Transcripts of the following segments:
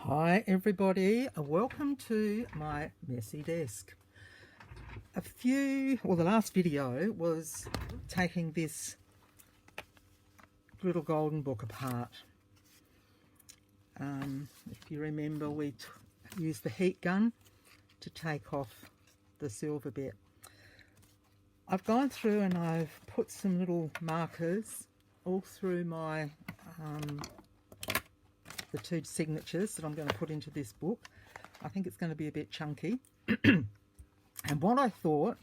Hi everybody, welcome to my messy desk. The last video was taking this little golden book apart. If you remember, we used the heat gun to take off the silver bit. I've gone through and I've put some little markers all through my the two signatures that I'm going to put into this book. I think it's going to be a bit chunky. And what I thought,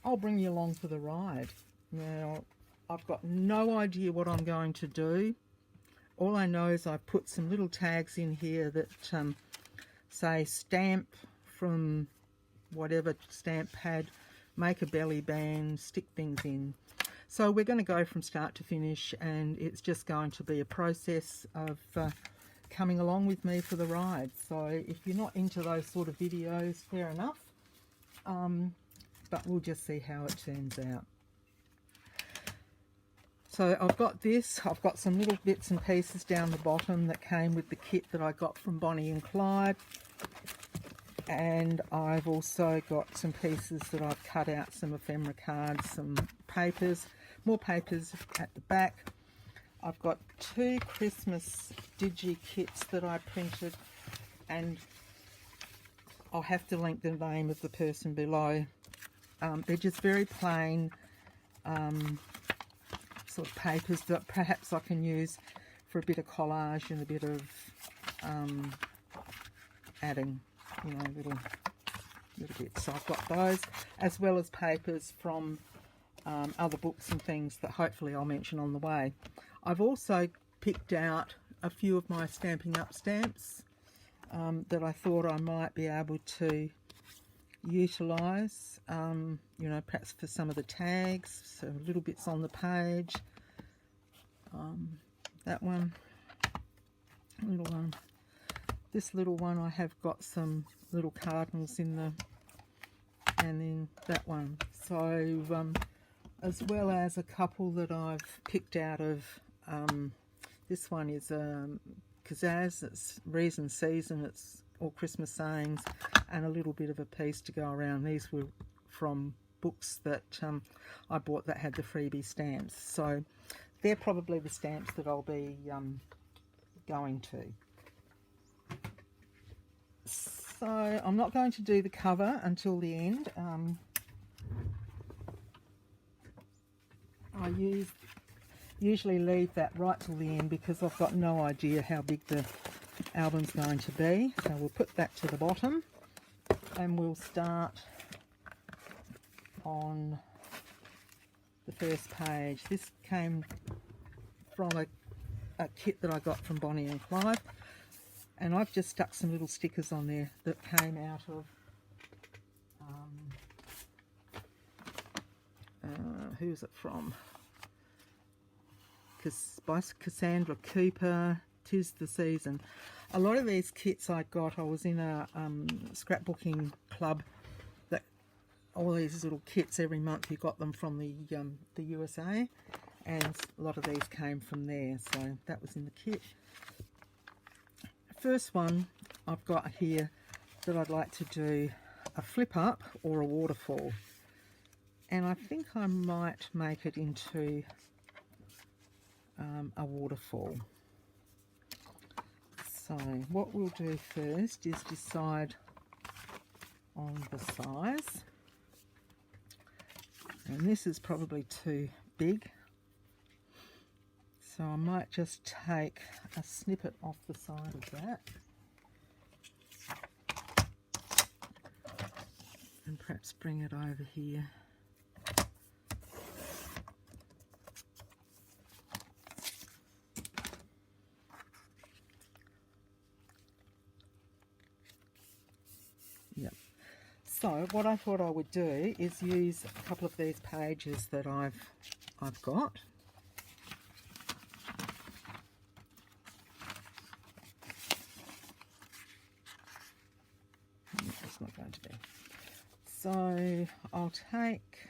I'll bring you along for the ride. Now, I've got no idea what I'm going to do. All I know is I've put some little tags in here that say stamp from whatever stamp pad, make a belly band, stick things in. So we're going to go from start to finish, and it's just going to be a process of coming along with me for the ride. So if you're not into those sort of videos, fair enough, but we'll just see how it turns out. So I've got some little bits and pieces down the bottom that came with the kit that I got from Bonnie and Clyde, and I've also got some pieces that I've cut out, some ephemera cards, some papers, more papers at the back. I've got two Christmas digi kits that I printed, and I'll have to link the name of the person below. They're just very plain sort of papers that perhaps I can use for a bit of collage and a bit of adding, you know, little bits. So I've got those, as well as papers from other books and things that hopefully I'll mention on the way. I've also picked out a few of my Stampin' Up stamps that I thought I might be able to utilise, you know, perhaps for some of the tags, so little bits on the page. That one, little one. This little one, I have got some little cardinals in the, and then that one. So as well as a couple that I've picked out of, this one is Kazaz, it's Reason Season, it's all Christmas sayings, and a little bit of a piece to go around. These were from books that I bought that had the freebie stamps. So they're probably the stamps that I'll be going to. So I'm not going to do the cover until the end. I usually leave that right till the end because I've got no idea how big the album's going to be. So we'll put that to the bottom, and we'll start on the first page. This came from a kit that I got from Bonnie and Clyde, and I've just stuck some little stickers on there that came out of who's it from? By Cassandra Cooper, 'Tis the Season. A lot of these kits I got, I was in a scrapbooking club that all these little kits every month you got them from the USA, and a lot of these came from there, so that was in the kit. First one I've got here that I'd like to do a flip up or a waterfall, and I think I might make it into a waterfall. So what we'll do first is decide on the size, and this is probably too big, so I might just take a snippet off the side of that and perhaps bring it over here. Yep. So what I thought I would do is use a couple of these pages that I've got. It's not going to be. So I'll take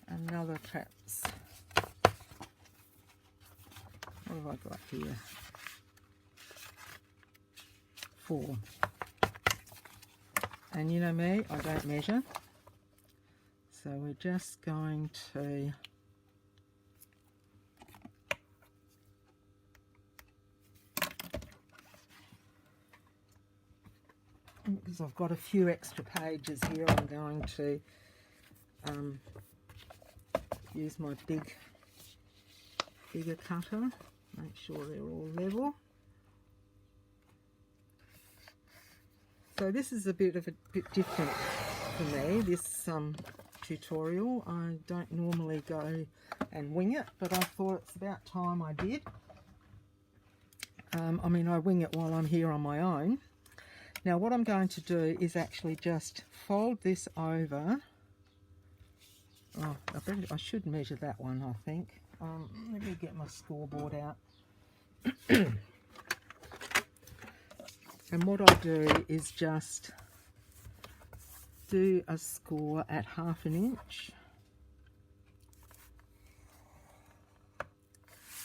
another perhaps. What have I got here? 4. And you know me, I don't measure. So we're just going to because I've got a few extra pages here, I'm going to use my bigger cutter, make sure they're all level. So this is a bit different for me, this tutorial. I don't normally go and wing it, but I thought it's about time I did. I mean, I wing it while I'm here on my own. Now what I'm going to do is actually just fold this over. Oh, I should measure that one, I think. Let me get my scoreboard out. And what I do is just do a score at 1/2 inch.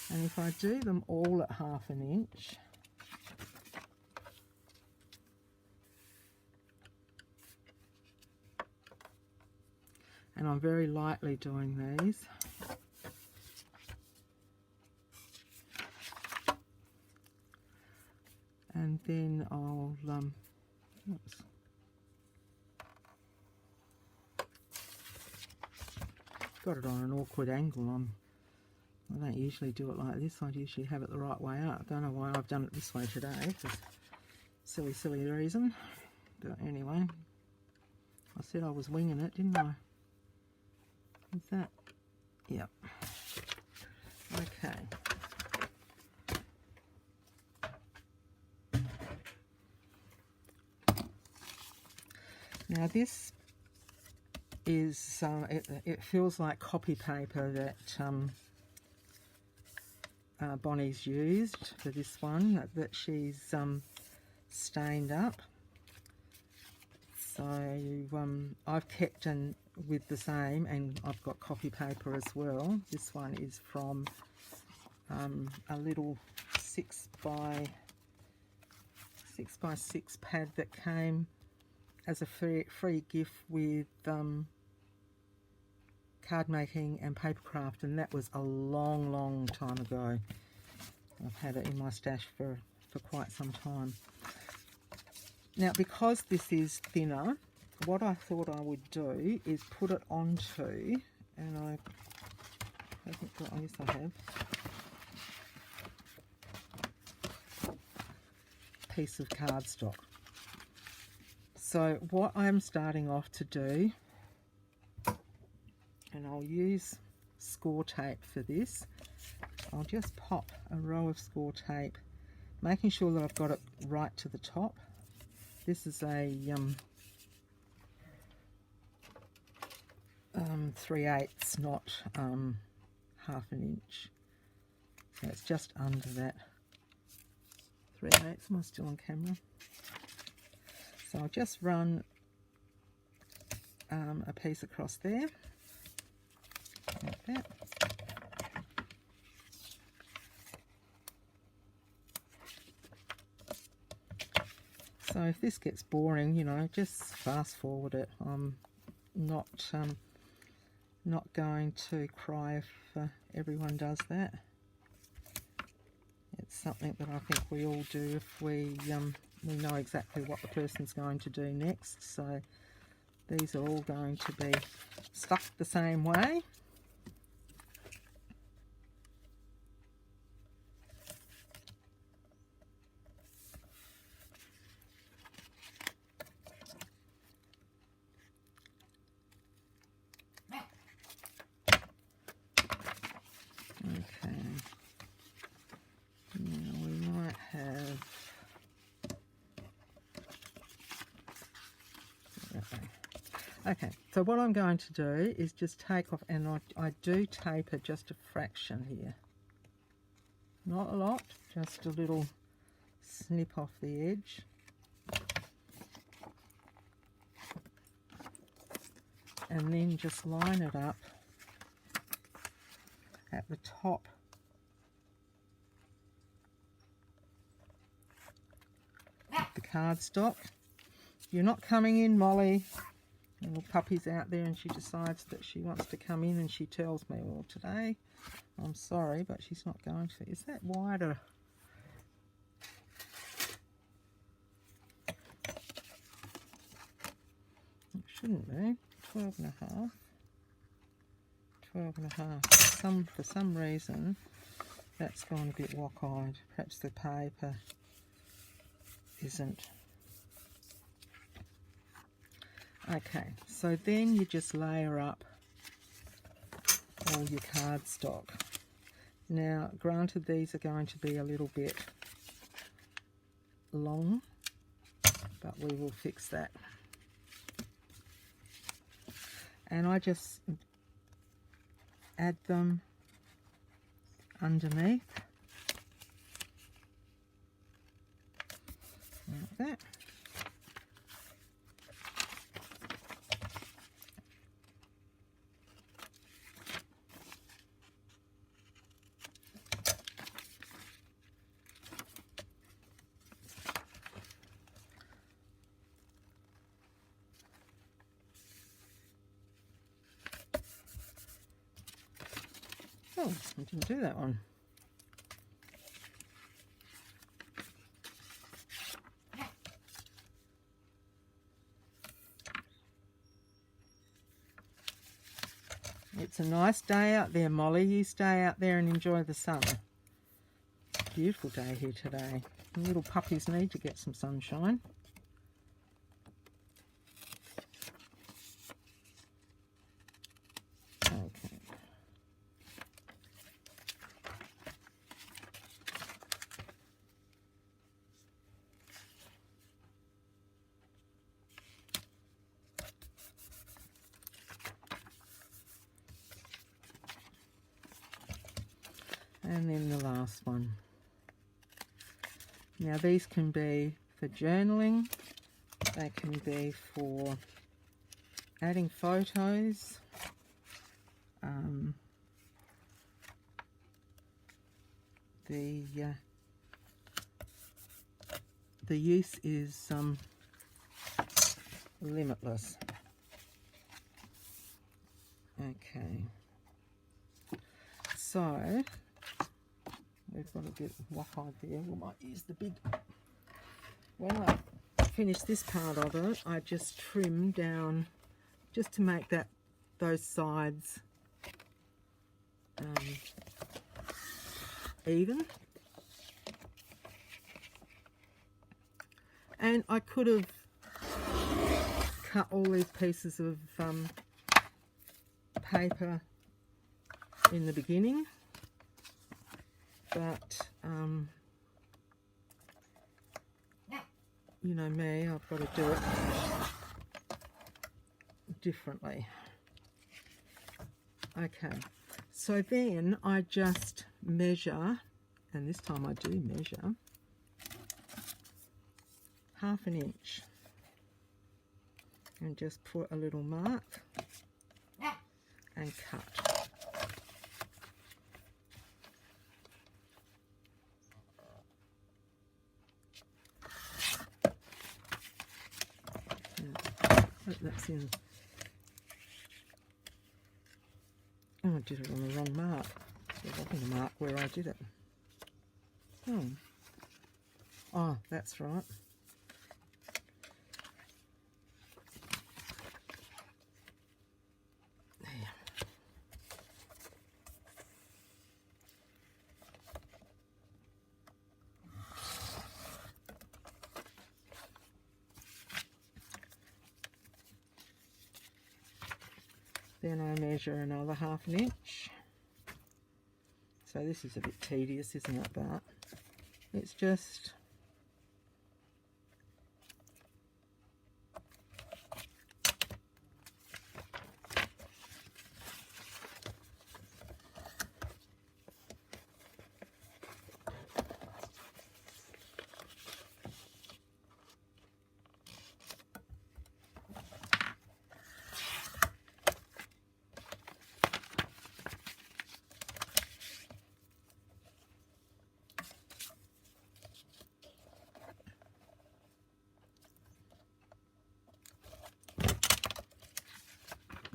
And if I do them all at 1/2 inch, and I'm very lightly doing these, and then I'll oops. Got it on an awkward angle. I don't usually do it like this. I usually have it the right way out. I don't know why I've done it this way today. It's a silly reason. But anyway, I said I was winging it, didn't I? Is that? Yep. Okay. Now this is, it feels like copy paper that Bonnie's used for this one, that she's stained up. So I've kept in with the same, and I've got copy paper as well. This one is from a little 6x6 pad that came as a free gift with card making and paper craft, and that was a long time ago. I've had it in my stash for quite some time. Now because this is thinner, what I thought I would do is put it onto, and I haven't got, yes I have, a piece of cardstock. So what I'm starting off to do, and I'll use score tape for this, I'll just pop a row of score tape, making sure that I've got it right to the top. This is a 3/8, not 1/2 inch. So it's just under that 3/8. Am I still on camera? So I'll just run a piece across there, like that. So if this gets boring, you know, just fast forward it. I'm not going to cry if everyone does that. It's something that I think we all do if we know exactly what the person's going to do next. So these are all going to be stuck the same way. Okay, so what I'm going to do is just take off, and I do taper just a fraction here. Not a lot, just a little snip off the edge. And then just line it up at the top the cardstock. You're not coming in, Molly. Little puppy's out there and she decides that she wants to come in and she tells me, well, today, I'm sorry, but she's not going to. Is that wider? It shouldn't be. 12 and a half. 12 and a half. For some reason, that's gone a bit wok-eyed. Perhaps the paper isn't. Okay, so then you just layer up all your cardstock. Now, granted, these are going to be a little bit long, but we will fix that. And I just add them underneath like that. Oh, I didn't do that one. It's a nice day out there, Molly. You stay out there and enjoy the sun. Beautiful day here today. The little puppies need to get some sunshine. Okay. And then the last one. Now these can be for journaling, they can be for adding photos, the use is limitless. Okay, so we've got a bit of wok-eyed there. We might use the big. When I finish this part of it, I just trim down just to make those sides even. And I could have cut all these pieces of paper in the beginning, but you know me, I've got to do it differently. Okay, so then I just measure, and this time I do measure 1/2 inch and just put a little mark and cut. That's in. Oh, I did it on the wrong mark. There wasn't a mark where I did it. Oh, that's right. There. Then I measure another 1/2 inch. So this is a bit tedious, isn't it? But it's just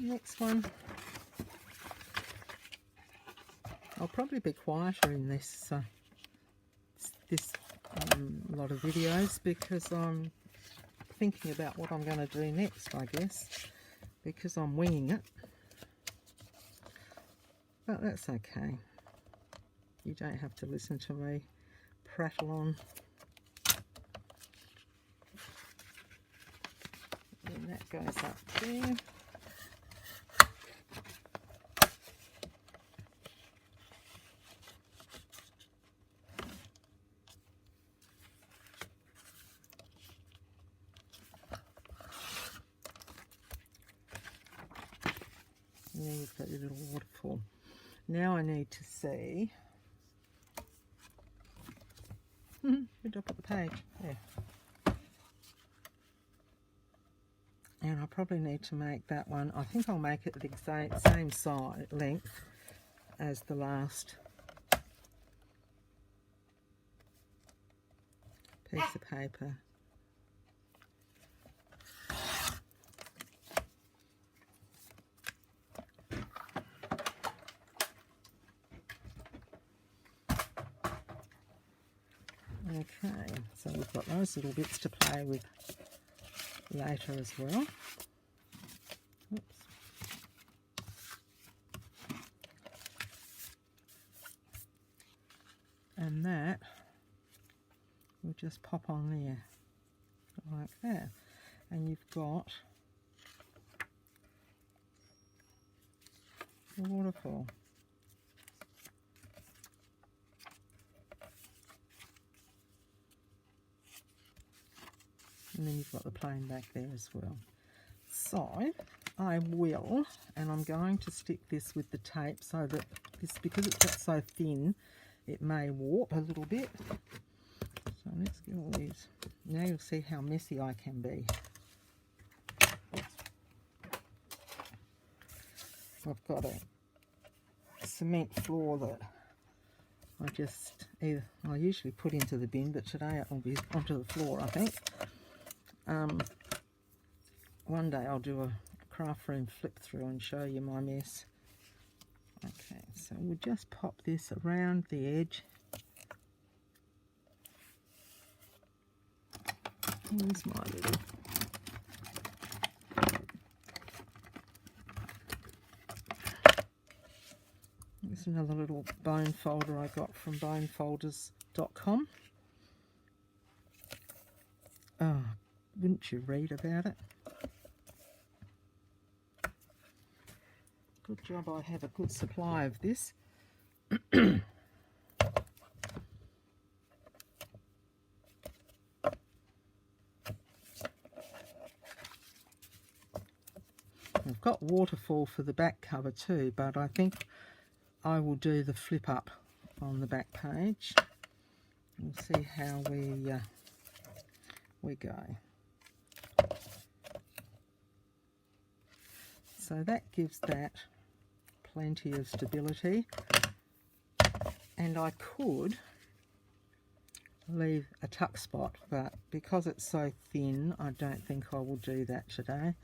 Next one. I'll probably be quieter in this lot of videos because I'm thinking about what I'm going to do next, I guess, because I'm winging it. But that's okay. You don't have to listen to me prattle on. And that goes up there. And there you've got your little waterfall. Now I need to see. Where did I put the page? There. And I probably need to make that one. I think I'll make it the exact same size length as the last piece of paper. Okay, so we've got those little bits to play with later as well. Oops. And that will just pop on there like that. And you've got the waterfall. And then you've got the plain back there as well. So I will, and I'm going to stick this with the tape so that this, because it's got so thin, it may warp a little bit. So let's get all these. Now you'll see how messy I can be. I've got a cement floor that I usually put into the bin, but today it will be onto the floor, I think. One day I'll do a craft room flip through and show you my mess. Okay, so we'll just pop this around the edge. Here's my little There's another little bone folder I got from bonefolders.com. Oh, wouldn't you read about it? Good job I have a good supply of this. I've got waterfall for the back cover too, but I think I will do the flip up on the back page. We'll see how we go. So that gives that plenty of stability, and I could leave a tuck spot, but because it's so thin I don't think I will do that today.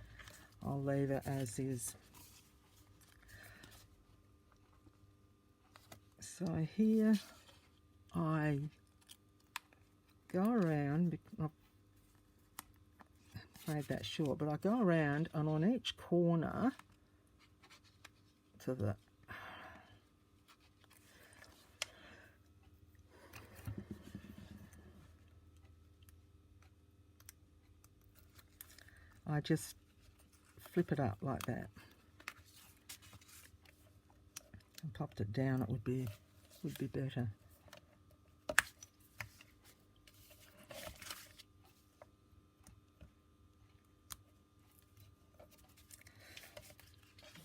I'll leave it as is. So here I go around, I've made that short, but I go around and on each corner to the I just flip it up like that and popped it down. It would be better.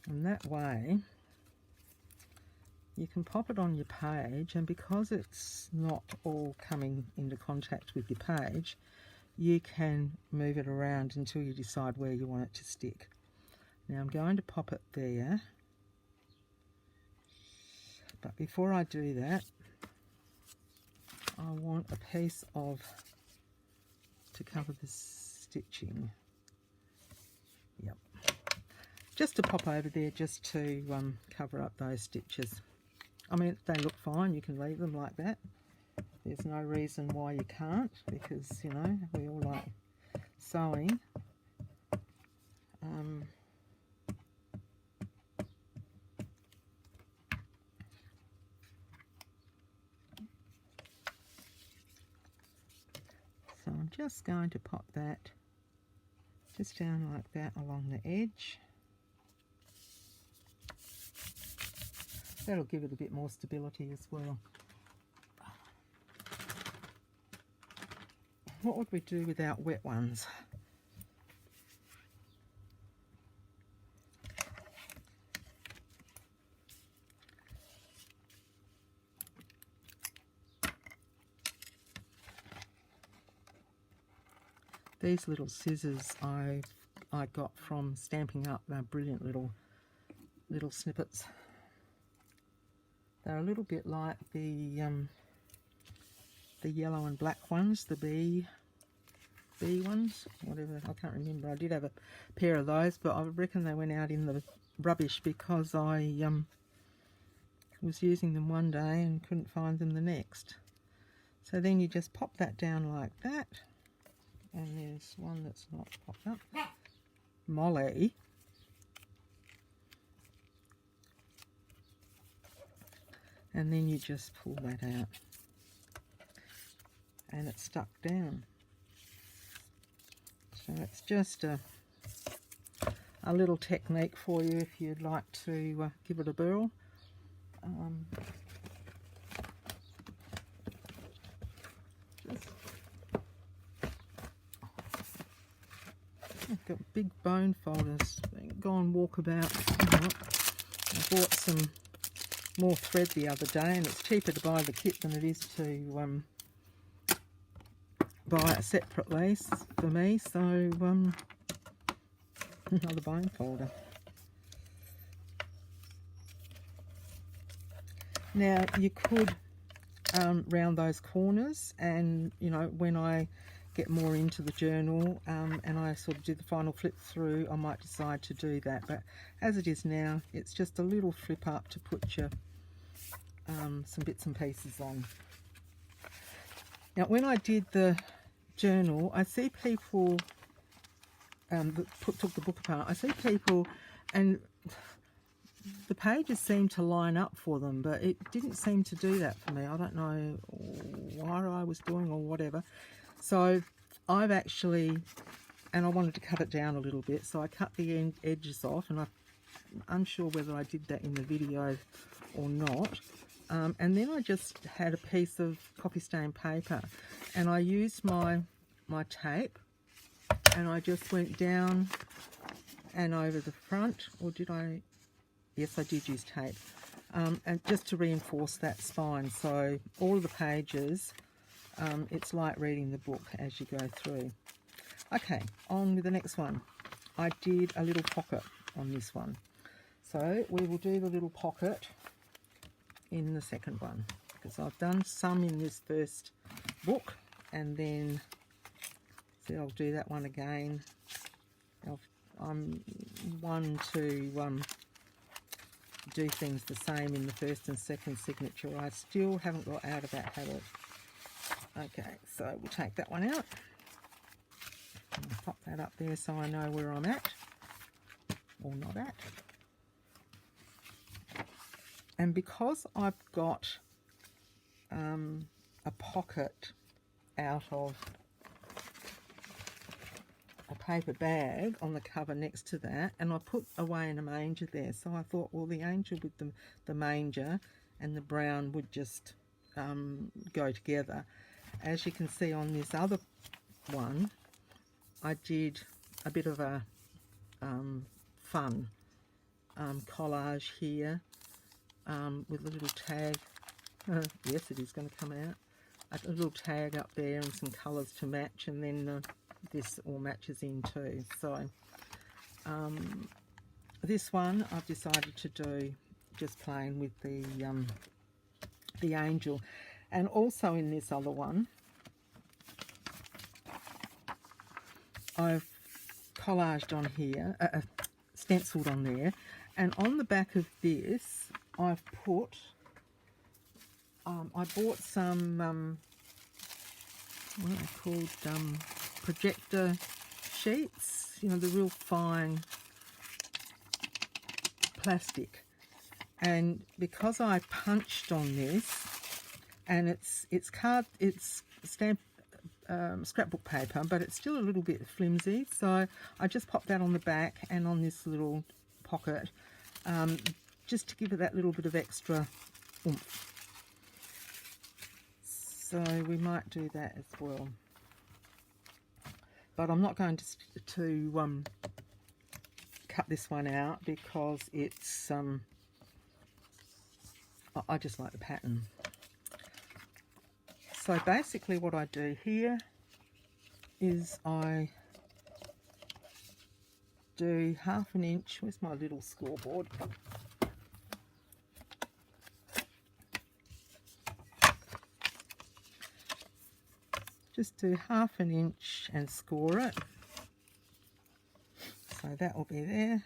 And that way you can pop it on your page, and because it's not all coming into contact with your page, you can move it around until you decide where you want it to stick. Now I'm going to pop it there, but before I do that, I want a piece of to cover the stitching. Yep. just to pop over there just to cover up those stitches. I mean, they look fine, you can leave them like that. There's no reason why you can't, because, you know, we all like sewing. So I'm just going to pop that just down like that along the edge. That'll give it a bit more stability as well. What would we do without wet ones? These little scissors I got from Stampin' Up. They're brilliant little snippets. They're a little bit like the yellow and black ones, the bee ones, whatever, I can't remember. I did have a pair of those, but I reckon they went out in the rubbish because I was using them one day and couldn't find them the next. So then you just pop that down like that, and there's one that's not popped up. Molly. And then you just pull that out. And it's stuck down. So it's just a little technique for you if you'd like to give it a whirl. I've got big bone folders. Go and walk about. I bought some more thread the other day, and it's cheaper to buy the kit than it is to buy it separately for me. So another bone folder. Now you could round those corners, and you know, when I get more into the journal and I sort of do the final flip through, I might decide to do that, but as it is now, it's just a little flip up to put your some bits and pieces on. Now when I did the journal, I see people took the book apart, I see people and the pages seem to line up for them, but it didn't seem to do that for me. I don't know what I was doing or whatever. So I've actually, and I wanted to cut it down a little bit, so I cut the edges off, and I'm unsure whether I did that in the video or not. And then I just had a piece of copy stain paper, and I used my tape, and I just went down and over the front, or did I? Yes, I did use tape, and just to reinforce that spine. So all of the pages, it's like reading the book as you go through. Okay, on with the next one. I did a little pocket on this one. So we will do the little pocket in the second one, because I've done some in this first book, and then see, I'll do that one again. I'm one to do things the same in the first and second signature. I still haven't got out of that habit. Okay, so we'll take that one out and pop that up there so I know where I'm at or not at. And because I've got a pocket out of a paper bag on the cover next to that, and I put away in a manger there, so I thought, well, the angel with the manger and the brown would just go together. As you can see on this other one, I did a bit of a fun collage here with a little tag. Yes, it is going to come out. A little tag up there and some colours to match, and then this all matches in too. So this one I've decided to do just plain with the angel. And also in this other one, I've collaged on here, stenciled on there. And on the back of this, I've put, I bought some, what are they called, projector sheets, you know, the real fine plastic. And because I punched on this, and it's scrapbook paper, but it's still a little bit flimsy, so I just popped that on the back and on this little pocket, just to give it that little bit of extra oomph. So we might do that as well, but I'm not going to cut this one out because it's I just like the pattern. So basically what I do here is I do 1/2 inch. Where's my little scoreboard? Just do 1/2 inch and score it. So that will be there.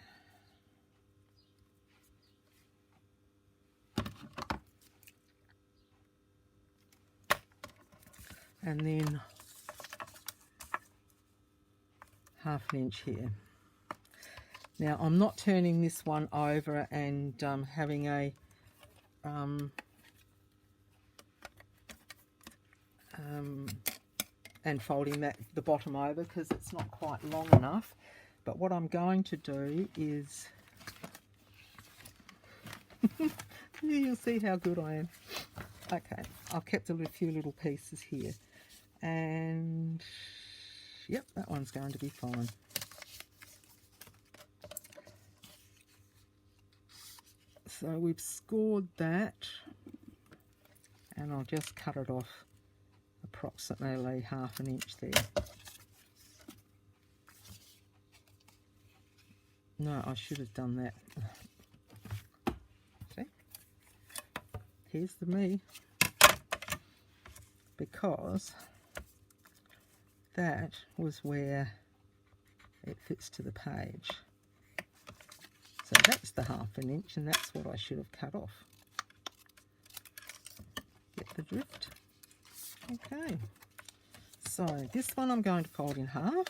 And then 1/2 inch here. Now I'm not turning this one over and having a and folding the bottom over because it's not quite long enough. But what I'm going to do is you'll see how good I am. Okay, I've kept a few little pieces here, and yep, that one's going to be fine. So we've scored that, and I'll just cut it off approximately 1/2 inch there. No, I should have done that. See? Here's the me. Because that was where it fits to the page. So that's the 1/2 inch, and that's what I should have cut off. Get the drift? Okay. So this one I'm going to fold in half.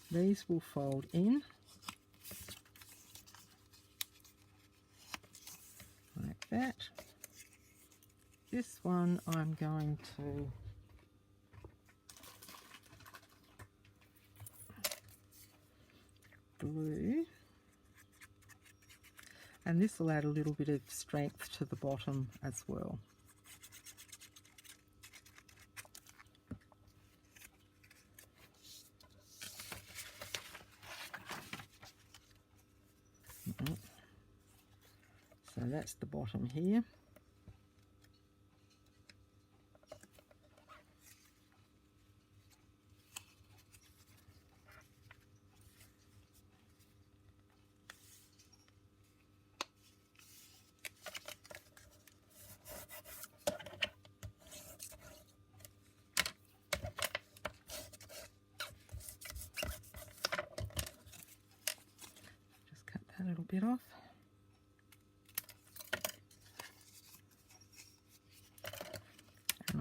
These will fold in like that. This one I'm going to glue, and this will add a little bit of strength to the bottom as well. So that's the bottom here. Just cut that little bit off.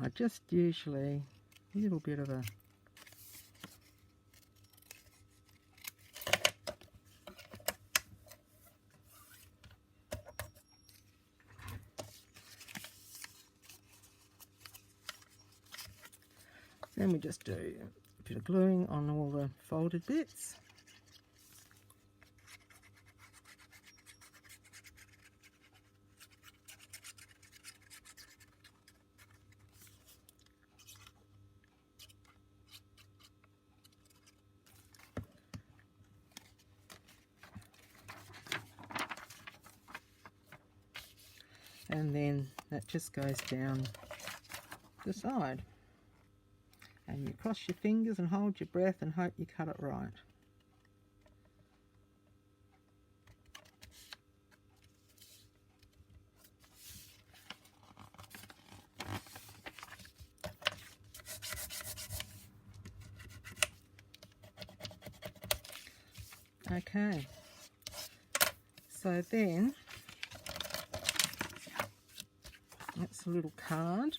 I just usually a little bit of a then we just do a bit of gluing on all the folded bits. And then that just goes down the side. And you cross your fingers and hold your breath and hope you cut it right. Okay, so then that's a little card,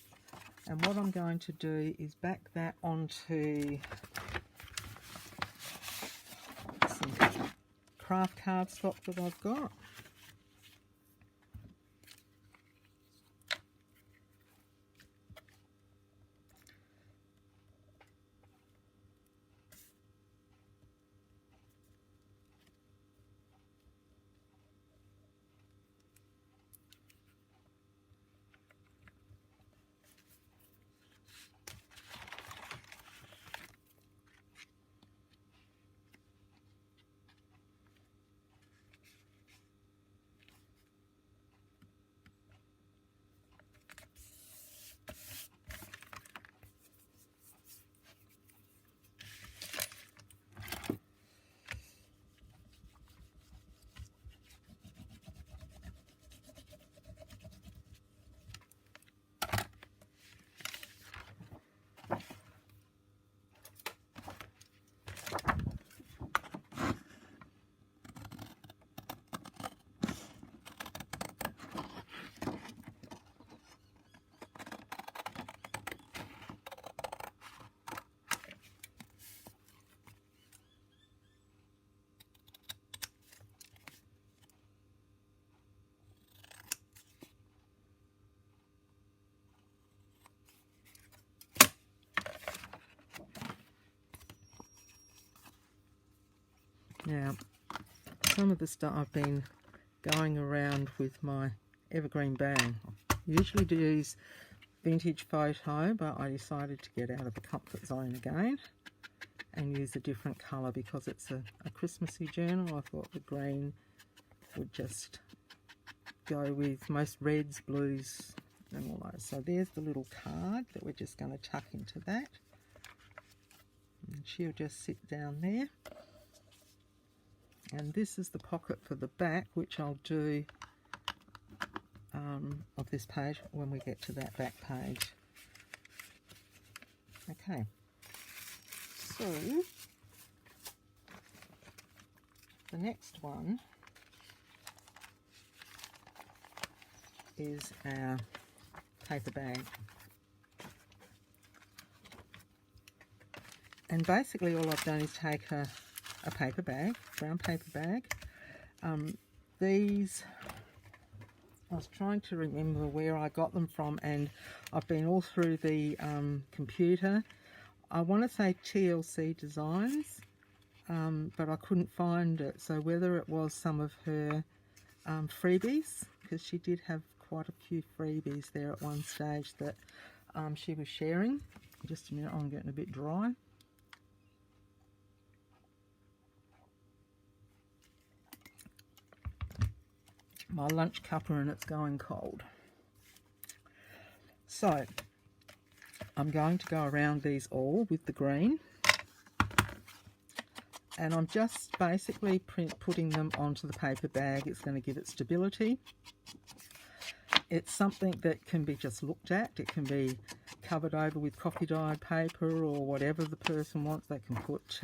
and what I'm going to do is back that onto some craft cardstock that I've got. Now, some of the stuff I've been going around with my evergreen bag. I usually do use vintage photo, but I decided to get out of the comfort zone again and use a different colour because it's a Christmassy journal. I thought the green would just go with most reds, blues and all those. So there's the little card that we're just going to tuck into that. And she'll just sit down there. And this is the pocket for the back, which I'll do of this page when we get to that back page. Okay, so the next one is our paper bag. And basically all I've done is take a paper bag, brown paper bag. These, I was trying to remember where I got them from, and I've been all through the computer. I want to say TLC Designs, but I couldn't find it. So whether it was some of her freebies, because she did have quite a few freebies there at one stage that she was sharing. Just a minute, I'm getting a bit dry. My lunch cuppa and it's going cold. So I'm going to go around these all with the green, and I'm just basically putting them onto the paper bag. It's going to give it stability. It's something that can be just looked at. It can be covered over with coffee dyed paper or whatever the person wants. They can put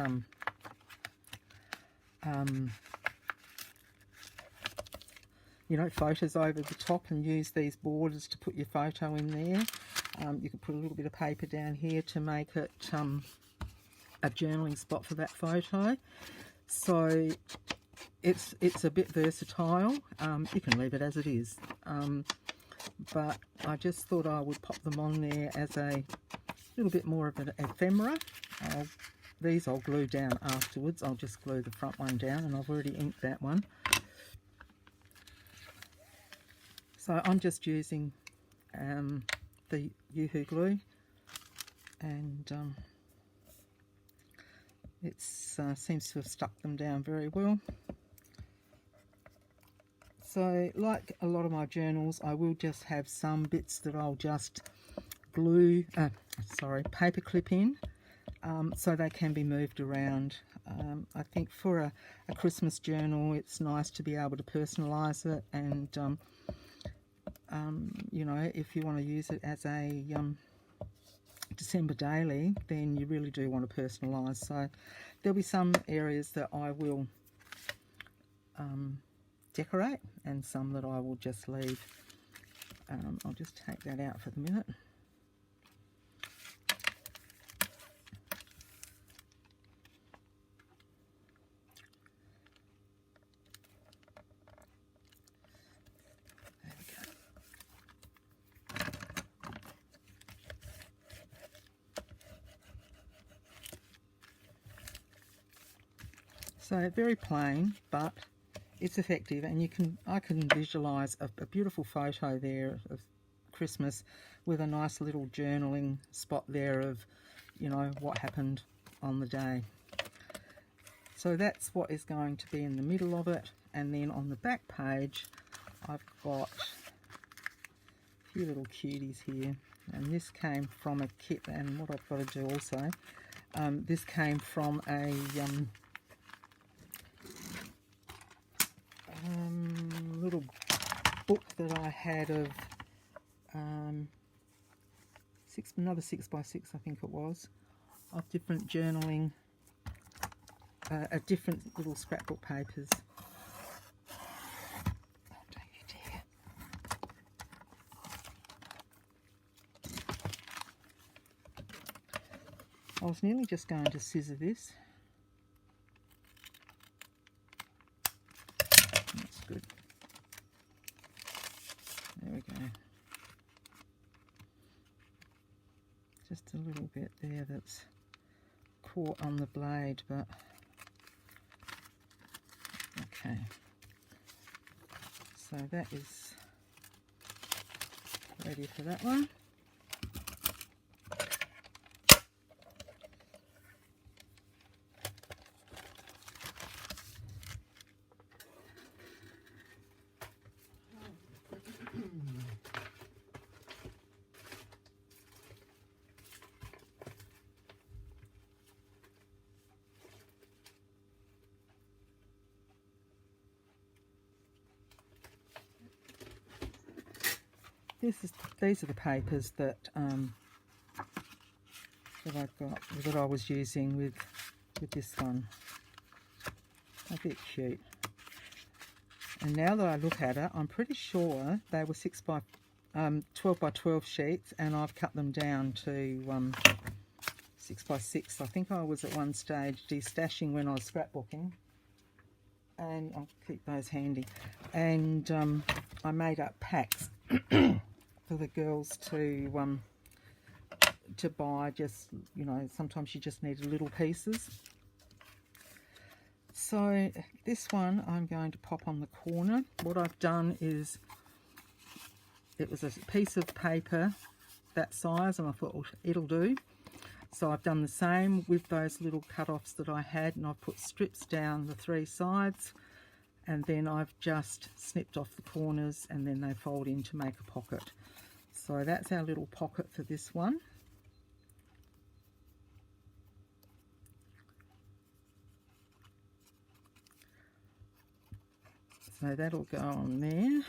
you know, photos over the top and use these borders to put your photo in there. You can put a little bit of paper down here to make it a journaling spot for that photo. So it's a bit versatile. You can leave it as it is. But I just thought I would pop them on there as a little bit more of an ephemera. These I'll glue down afterwards. I'll just glue the front one down, and I've already inked that one. So I'm just using the Yoo-Hoo glue, and it seems to have stuck them down very well. So like a lot of my journals, I will just have some bits that I'll just glue, paper clip in, so they can be moved around. I think for a Christmas journal, it's nice to be able to personalise it, and you know, if you want to use it as a December daily, then you really do want to personalise. So there'll be some areas that I will decorate, and some that I will just leave. I'll just take that out for the minute. There we go. So very plain, but it's effective, and I can visualize a beautiful photo there of Christmas with a nice little journaling spot there of, you know, what happened on the day. So that's what is going to be in the middle of it. And then on the back page, I've got a few little cuties here, and this came from a kit. And what I've got to do also, this came from a little book that I had of another 6x6, I think it was, of different journaling, different little scrapbook papers. Oh, don't you dare. I was nearly just going to scissor this. That's good. There we go. Just a little bit there that's caught on the blade, but okay. So that is ready for that one. These are the papers that that I was using with this one. A bit cute. And now that I look at it, I'm pretty sure they were 12 by 12 sheets, and I've cut them down to 6 by 6. I think I was at one stage destashing when I was scrapbooking, and I'll keep those handy. And I made up packs for the girls to buy. Just, you know, sometimes you just need little pieces. So this one I'm going to pop on the corner. What I've done is, it was a piece of paper that size, and I thought, well, it'll do. So I've done the same with those little cut-offs that I had, and I've put strips down the three sides, and then I've just snipped off the corners, and then they fold in to make a pocket. So that's our little pocket for this one. So that'll go on there.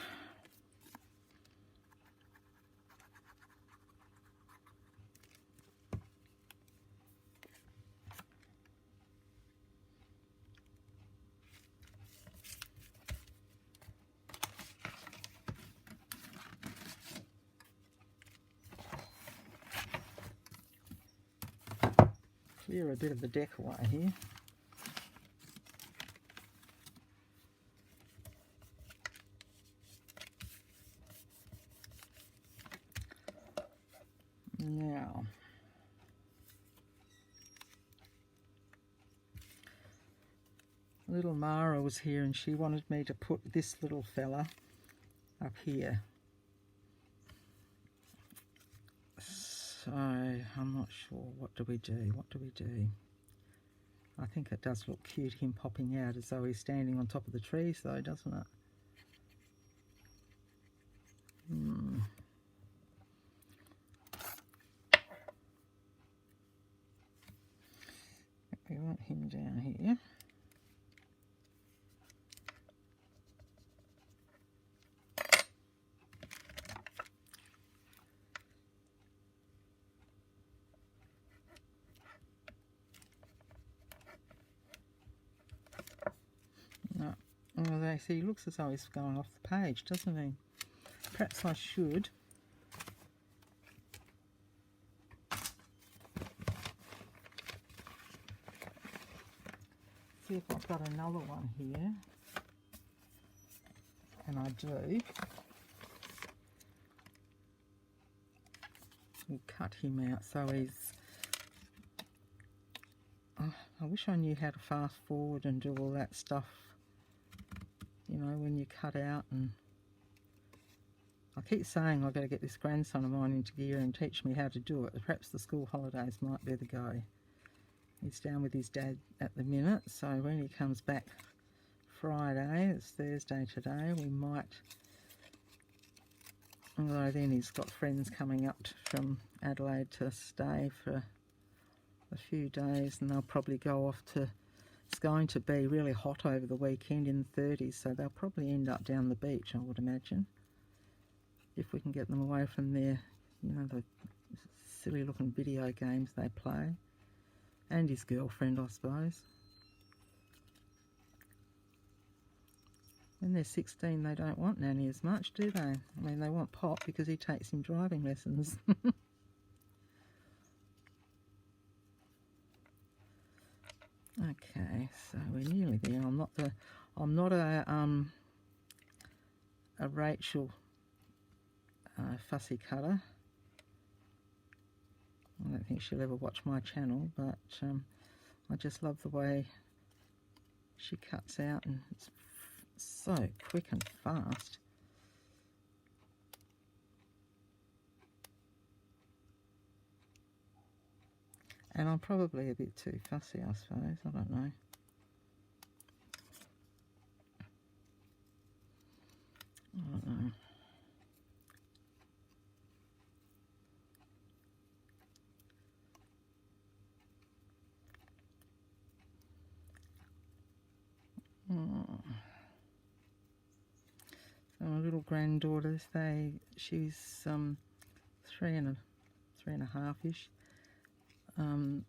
Clear a bit of the deck away here. Now, little Mara was here, and she wanted me to put this little fella up here. So I'm not sure. What do we do? What do we do? I think it does look cute, him popping out as though he's standing on top of the trees, though, doesn't it? We want him down here. No. Well, they see, he looks as though he's going off the page, doesn't he? Perhaps I should. See if I've got another one here. And I do. We'll cut him out so he's... Oh, I wish I knew how to fast forward and do all that stuff. You know, when you cut out, and I keep saying I've got to get this grandson of mine into gear and teach me how to do it. Perhaps the school holidays might be the go. He's down with his dad at the minute, so when he comes back Friday, it's Thursday today, we might, although then he's got friends coming up from Adelaide to stay for a few days, and they'll probably go off to, it's going to be really hot over the weekend in the 30s, so they'll probably end up down the beach, I would imagine, if we can get them away from their, you know, the silly looking video games they play, and his girlfriend, I suppose. When they're 16, they don't want Nanny as much, do they? I mean, they want Pop because he takes him driving lessons. Okay, so we're nearly there. I'm not a Rachel fussy cutter. I don't think she'll ever watch my channel, but I just love the way she cuts out, and it's so quick and fast. And I'm probably a bit too fussy, I suppose. I don't know. I don't know. So my little granddaughters, she's 3.5-ish.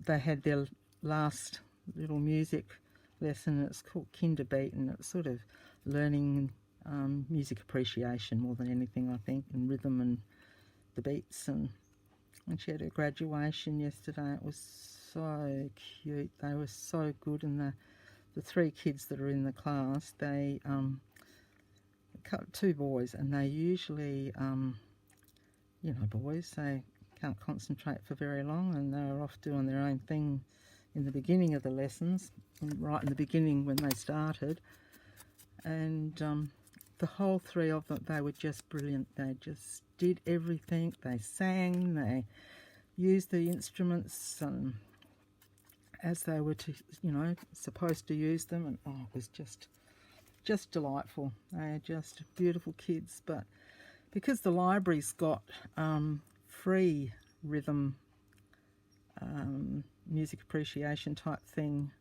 They had their last little music lesson. It's called Kinderbeat, and it's sort of learning music appreciation more than anything, I think, and rhythm and the beats. And she had her graduation yesterday. It was so cute. They were so good, and the 3 kids that are in the class, they cut 2 boys, and they usually, you know, boys, they can't concentrate for very long, and they were off doing their own thing in the beginning of the lessons, right in the beginning when they started. And the whole 3 of them, they were just brilliant. They just did everything. They sang, they used the instruments as they were to, you know, supposed to use them, and oh, it was just delightful. They're just beautiful kids. But because the library's got free rhythm music appreciation type thing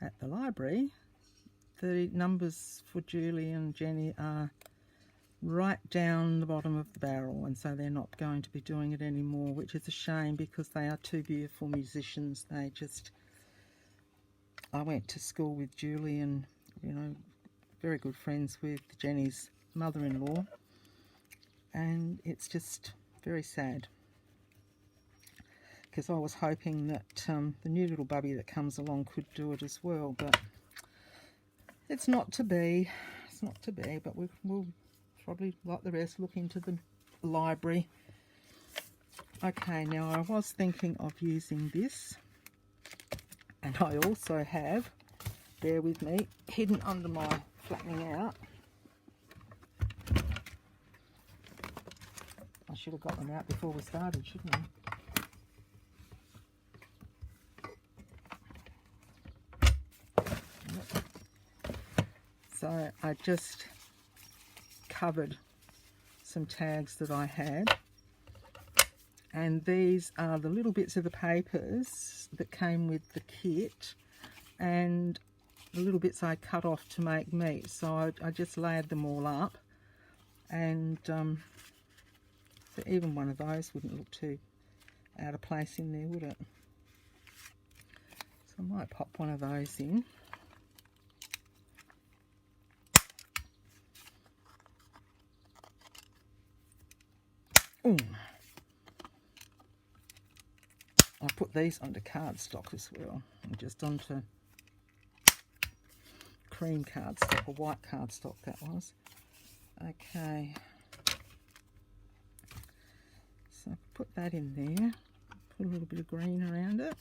at the library, the numbers for Julie and Jenny are right down the bottom of the barrel, and so they're not going to be doing it anymore, which is a shame because they are 2 beautiful musicians. I went to school with Julie, and, you know, very good friends with Jenny's mother-in-law, and it's just very sad because I was hoping that the new little bubby that comes along could do it as well, but it's not to be. It's not to be, but we'll probably, like the rest, look into the library. Okay, now I was thinking of using this, and I also have, bear with me, hidden under my flattening out. I should have got them out before we started, shouldn't I? So I just covered some tags that I had, and these are the little bits of the papers that came with the kit, and the little bits I cut off to make meat. So I just layered them all up, and so even one of those wouldn't look too out of place in there, would it? So I might pop one of those in. Ooh. I put these onto cardstock as well, and just onto cream cardstock, or white cardstock that was. Okay, so put that in there, put a little bit of green around it.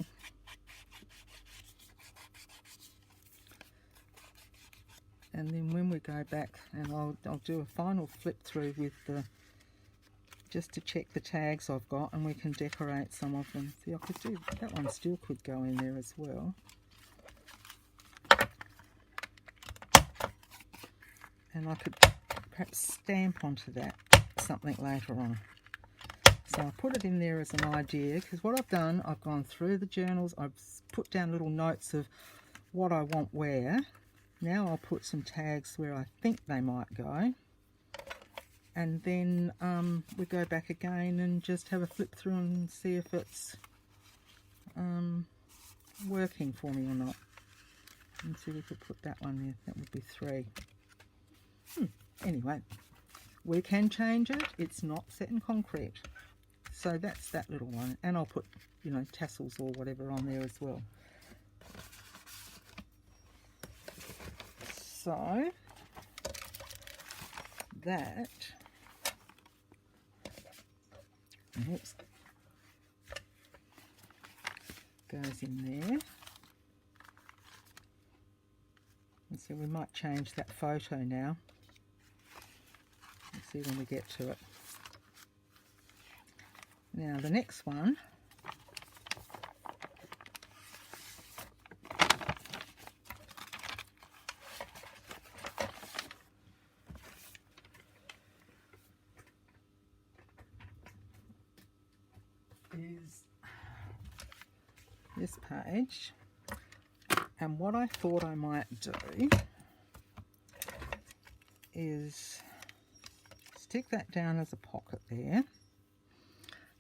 And then when we go back, and I'll do a final flip through with the, just to check the tags I've got, and we can decorate some of them. See, I could do, that one still could go in there as well. And I could perhaps stamp onto that something later on. So I put it in there as an idea, because what I've done, I've gone through the journals, I've put down little notes of what I want where. Now I'll put some tags where I think they might go. And then we go back again and just have a flip through and see if it's working for me or not. And see if we could put that one there. That would be 3. Anyway, we can change it. It's not set in concrete. So that's that little one. And I'll put, you know, tassels or whatever on there as well. So that, oops, goes in there. And so we might change that photo now. We'll see when we get to it. Now the next one is this page, and what I thought I might do is stick that down as a pocket there,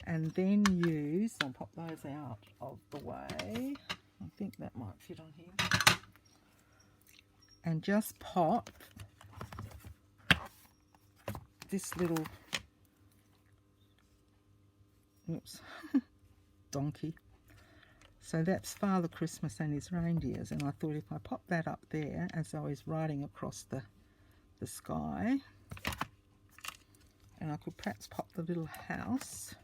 and then use, I'll pop those out of the way, I think that might fit on here, and just pop this little, oops, donkey. So that's Father Christmas and his reindeers, and I thought if I pop that up there as I was riding across the sky, and I could perhaps pop the little house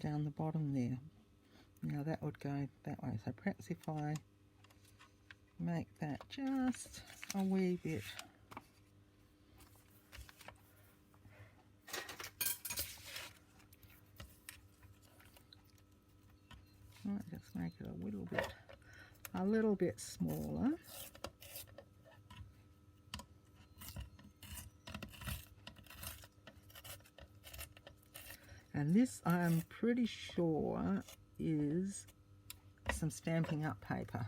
down the bottom there. Now that would go that way, so perhaps if I make that just a wee bit might just make it a little bit smaller. And this, I'm pretty sure, is some Stampin' Up paper.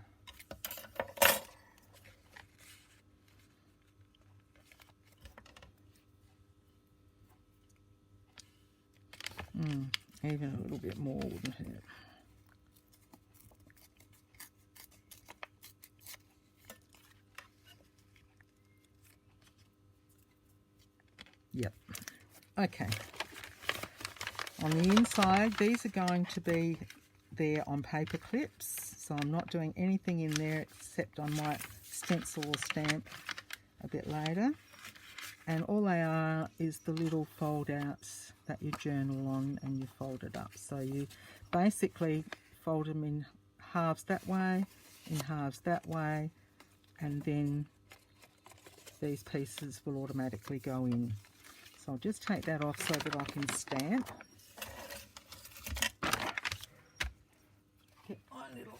Even a little bit more, wouldn't it? Yep. Okay. On the inside, these are going to be there on paper clips, so I'm not doing anything in there except I might stencil or stamp a bit later. And all they are is the little fold outs that you journal on and you fold it up. So you basically fold them in halves that way, in halves that way, and then these pieces will automatically go in. So I'll just take that off so that I can stamp. Get my little...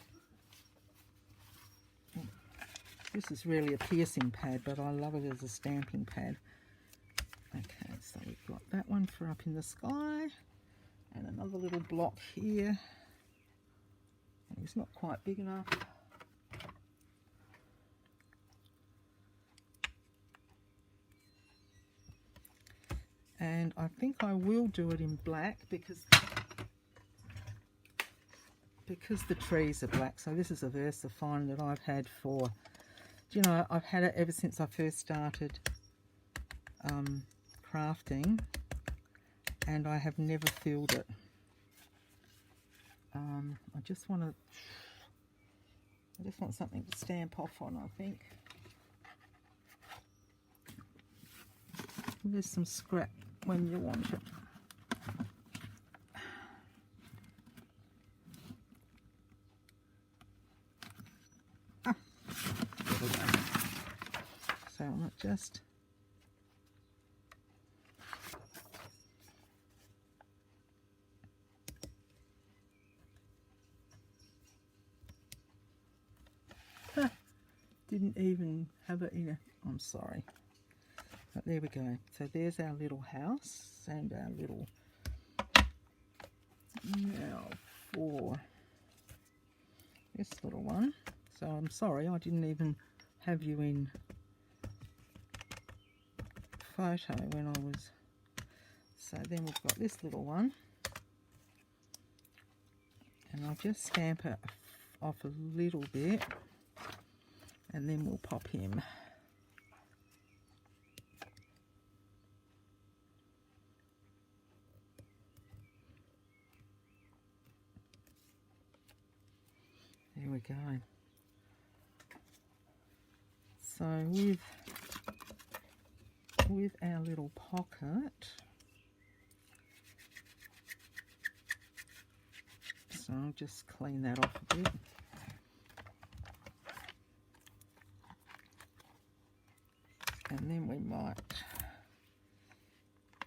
This is really a piercing pad, but I love it as a stamping pad. Okay, so we've got that one for up in the sky, and another little block here. It's not quite big enough. And I think I will do it in black because the trees are black. So this is a VersaFine that I've had for, you know, I've had it ever since I first started crafting, and I have never filled it. I just want something to stamp off on, I think. There's some scrap when you want it. So I might just didn't even have it in a, I'm sorry, but there we go. So there's our little house and our little, now for this little one. So I'm sorry I didn't even have you in photo when I was, so then we've got this little one, and I'll just stamp it off a little bit, and then we'll pop him. There we go. So with our little pocket, so I'll just clean that off a bit. And then we might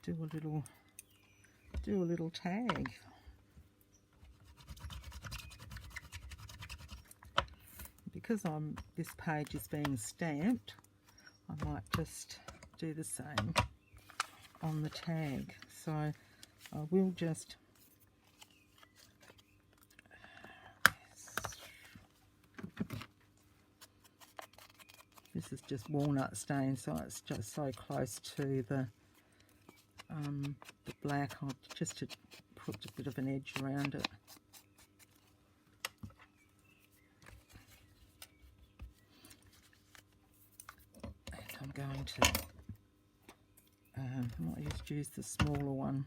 do a little tag. Because this page is being stamped, I might just do the same on the tag. So I will just this is just walnut stain, so it's just so close to the black. I'll just to put a bit of an edge around it. I'm going to I might just use the smaller one.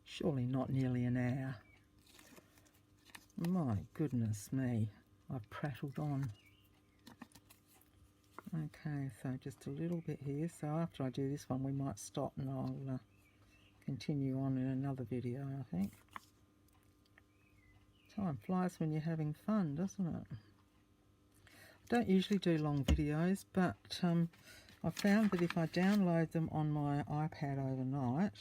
Surely not nearly an hour. My goodness me, I've prattled on. Okay, so just a little bit here. So after I do this one, we might stop and I'll continue on in another video, I think. Time flies when you're having fun, doesn't it? I don't usually do long videos, but I found that if I download them on my iPad overnight,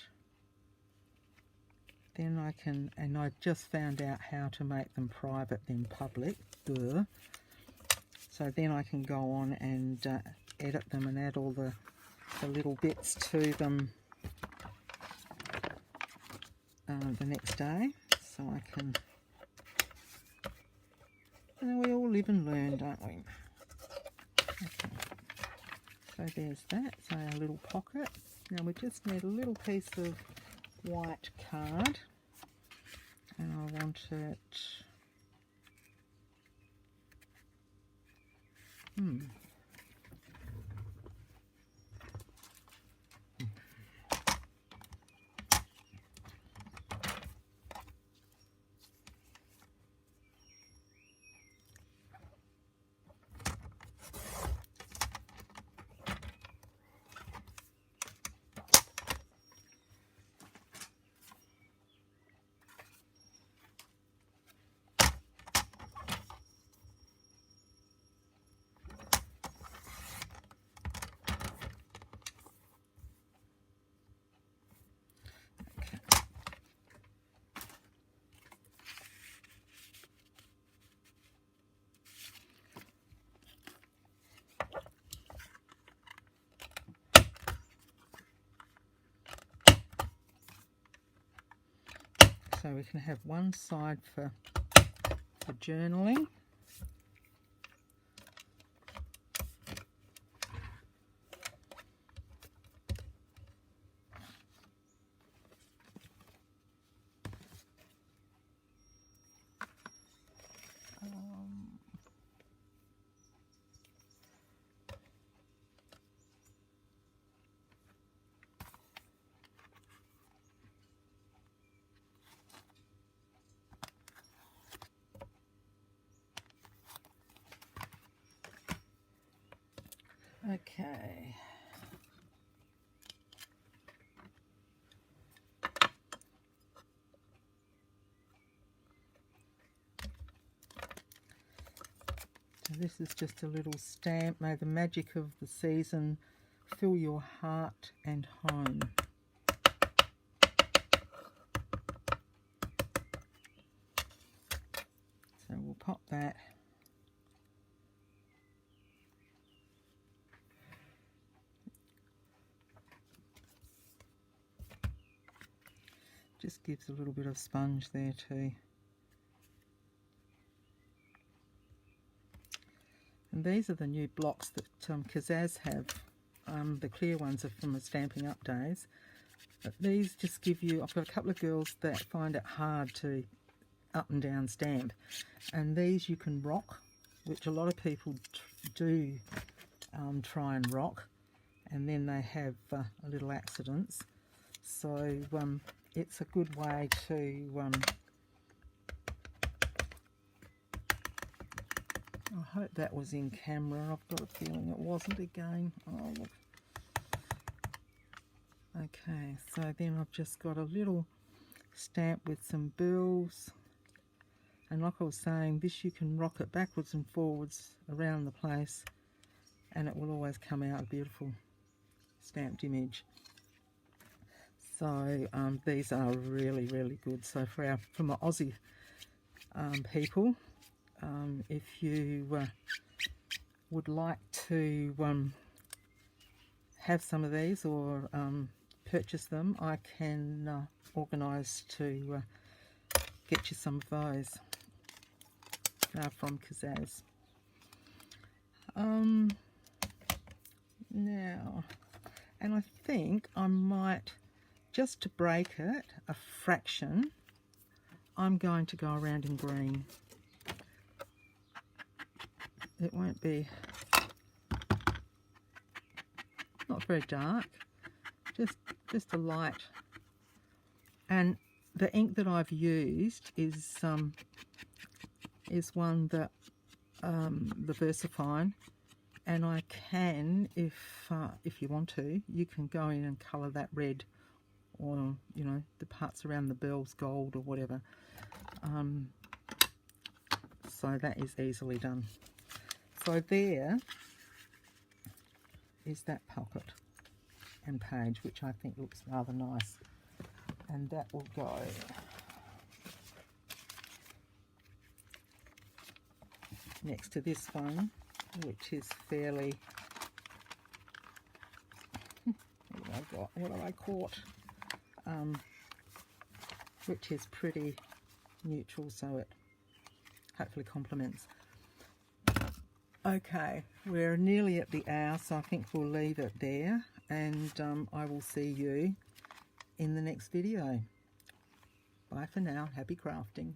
then I can, and I just found out how to make them private then public. Duh. So then I can go on and edit them and add all the little bits to them the next day. So I can, you know, we all live and learn, don't we? Okay. So there's that, so our little pocket. Now we just need a little piece of white card, and I want it So we can have one side for journaling. Okay. So this is just a little stamp. May the magic of the season fill your heart and home. So we'll pop that. Just gives a little bit of sponge there too. And these are the new blocks that Kazaz have. The clear ones are from the Stampin' Up days. But these just give you, I've got a couple of girls that find it hard to up and down stamp. And these you can rock, which a lot of people do try and rock. And then they have little accidents. So it's a good way to... I hope that was in camera. I've got a feeling it wasn't again. Oh, look. Okay, so then I've just got a little stamp with some bills. And like I was saying, this you can rock it backwards and forwards around the place and it will always come out a beautiful stamped image. So these are really, really good. So for my Aussie people, if you would like to have some of these or purchase them, I can organise to get you some of those from Kazaz. Now, and I think I might, just to break it a fraction, I'm going to go around in green. It won't be, not very dark, just a light. And the ink that I've used is one that the VersaFine, and I can, if you want to, you can go in and colour that red, or you know, the parts around the bells gold or whatever. So that is easily done. So there is that pocket and page, which I think looks rather nice, and that will go next to this one, which is fairly, what have I caught? Which is pretty neutral, so it hopefully complements. Okay, we're nearly at the hour, so I think we'll leave it there, and I will see you in the next video. Bye for now. Happy crafting.